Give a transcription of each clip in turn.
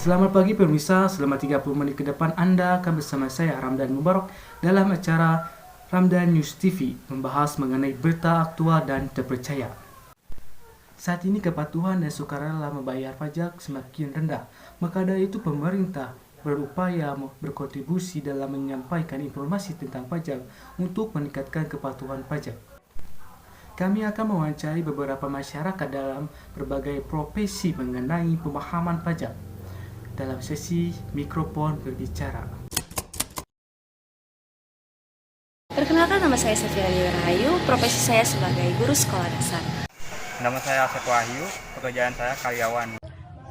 Selamat pagi pemirsa, selama 30 menit ke depan Anda akan bersama saya Ramdan Mubarak dalam acara Ramdan News TV membahas mengenai berita aktual dan terpercaya. Saat ini kepatuhan dan sukarela membayar pajak semakin rendah, maka dari itu pemerintah berupaya berkontribusi dalam menyampaikan informasi tentang pajak untuk meningkatkan kepatuhan pajak. Kami akan mewawancari beberapa masyarakat dalam berbagai profesi mengenai pemahaman pajak dalam sesi mikrofon berbicara. Perkenalkan, nama saya Safira Dewi Rahayu, profesi saya sebagai guru sekolah dasar. Nama saya Asep Wahyu, pekerjaan saya karyawan.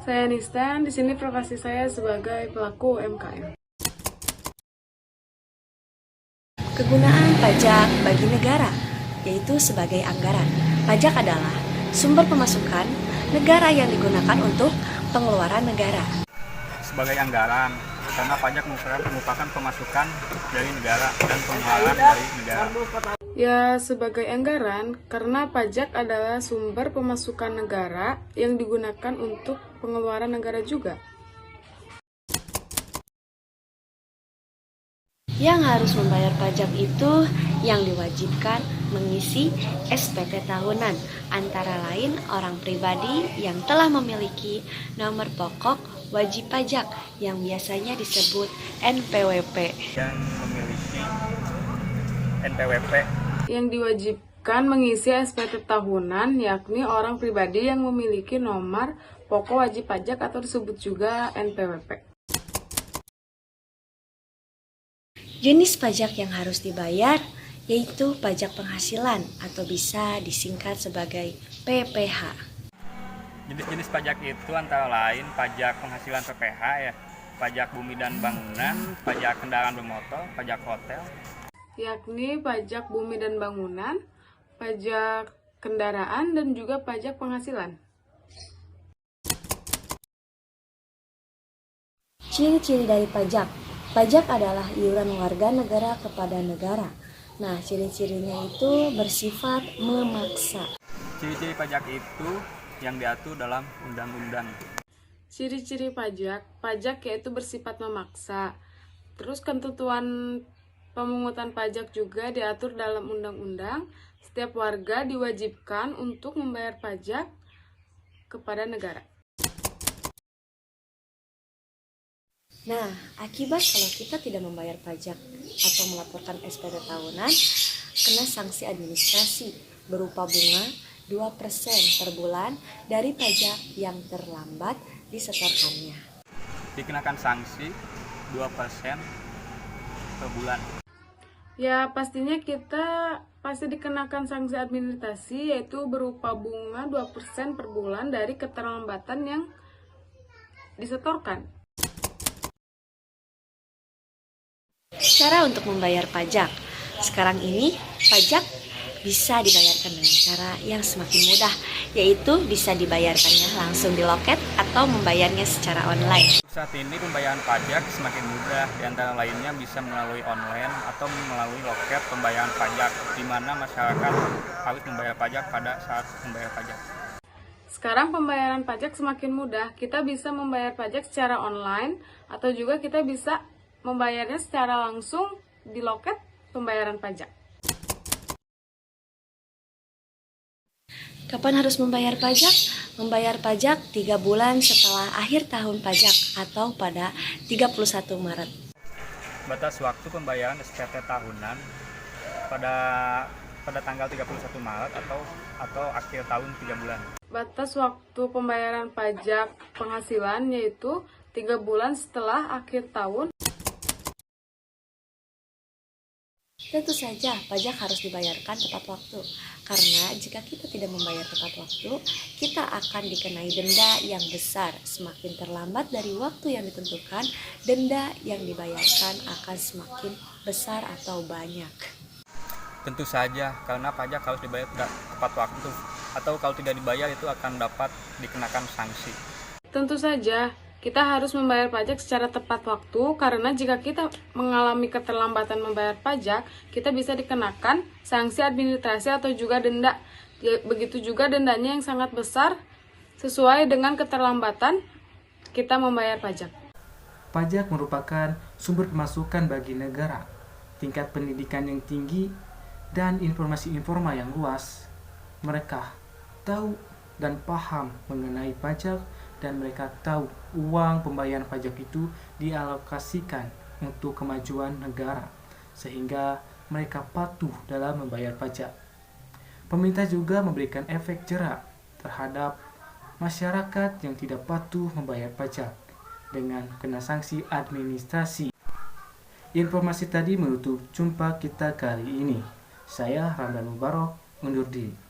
Saya Nistan, di sini profesi saya sebagai pelaku UMKM. Kegunaan pajak bagi negara, yaitu sebagai anggaran. Pajak adalah sumber pemasukan negara yang digunakan untuk pengeluaran negara. Sebagai anggaran, karena pajak merupakan pemasukan dari negara dan pengeluaran dari negara. Ya, sebagai anggaran, karena pajak adalah sumber pemasukan negara yang digunakan untuk pengeluaran negara juga. Yang harus membayar pajak itu yang diwajibkan mengisi SPT tahunan, antara lain orang pribadi yang telah memiliki nomor pokok wajib pajak yang biasanya disebut NPWP. Yang memiliki NPWP. Yang diwajibkan mengisi SPT tahunan yakni orang pribadi yang memiliki nomor pokok wajib pajak atau disebut juga NPWP. Jenis pajak yang harus dibayar yaitu pajak penghasilan atau bisa disingkat sebagai PPH. Jenis-jenis pajak itu antara lain pajak penghasilan PPH ya, pajak bumi dan bangunan, pajak kendaraan bermotor, pajak hotel. Yakni pajak bumi dan bangunan, pajak kendaraan, dan juga pajak penghasilan. Ciri-ciri dari pajak. Pajak adalah iuran warga negara kepada negara. Nah, ciri-cirinya itu bersifat memaksa. Ciri-ciri pajak itu yang diatur dalam undang-undang. Ciri-ciri pajak yaitu bersifat memaksa. Terus ketentuan pemungutan pajak juga diatur dalam undang-undang. Setiap warga diwajibkan untuk membayar pajak kepada negara. Nah, akibat kalau kita tidak membayar pajak atau melaporkan SPT tahunan, kena sanksi administrasi berupa bunga 2% per bulan dari pajak yang terlambat disetorkannya. Dikenakan sanksi 2% per bulan. Ya, pastinya kita pasti dikenakan sanksi administrasi yaitu berupa bunga 2% per bulan dari keterlambatan yang disetorkan. Cara untuk membayar pajak. Sekarang ini, pajak bisa dibayarkan dengan cara yang semakin mudah, yaitu bisa dibayarkannya langsung di loket atau membayarnya secara online. Saat ini pembayaran pajak semakin mudah, di antara lainnya bisa melalui online atau melalui loket pembayaran pajak, di mana masyarakat harus membayar pajak pada saat membayar pajak. Sekarang pembayaran pajak semakin mudah, kita bisa membayar pajak secara online atau juga kita bisa membayarnya secara langsung di loket pembayaran pajak. Kapan harus membayar pajak? Membayar pajak 3 bulan setelah akhir tahun pajak atau pada 31 Maret. Batas waktu pembayaran SPT tahunan pada tanggal 31 Maret atau akhir tahun 3 bulan. Batas waktu pembayaran pajak penghasilan yaitu 3 bulan setelah akhir tahun. Tentu saja pajak harus dibayarkan tepat waktu, karena jika kita tidak membayar tepat waktu, kita akan dikenai denda yang besar. Semakin terlambat dari waktu yang ditentukan, denda yang dibayarkan akan semakin besar atau banyak. Tentu saja, karena pajak harus dibayar tepat waktu, atau kalau tidak dibayar itu akan dapat dikenakan sanksi. Tentu saja, kita harus membayar pajak secara tepat waktu karena jika kita mengalami keterlambatan membayar pajak, kita bisa dikenakan sanksi administrasi atau juga denda. Begitu juga dendanya yang sangat besar sesuai dengan keterlambatan kita membayar pajak. Pajak merupakan sumber pemasukan bagi negara. Tingkat pendidikan yang tinggi dan informasi informal yang luas. Mereka tahu dan paham mengenai pajak, dan mereka tahu uang pembayaran pajak itu dialokasikan untuk kemajuan negara, sehingga mereka patuh dalam membayar pajak. Pemerintah juga memberikan efek jera terhadap masyarakat yang tidak patuh membayar pajak dengan kena sanksi administrasi. Informasi tadi menutup jumpa kita kali ini. Saya Ramdan Mubarok, undur diri.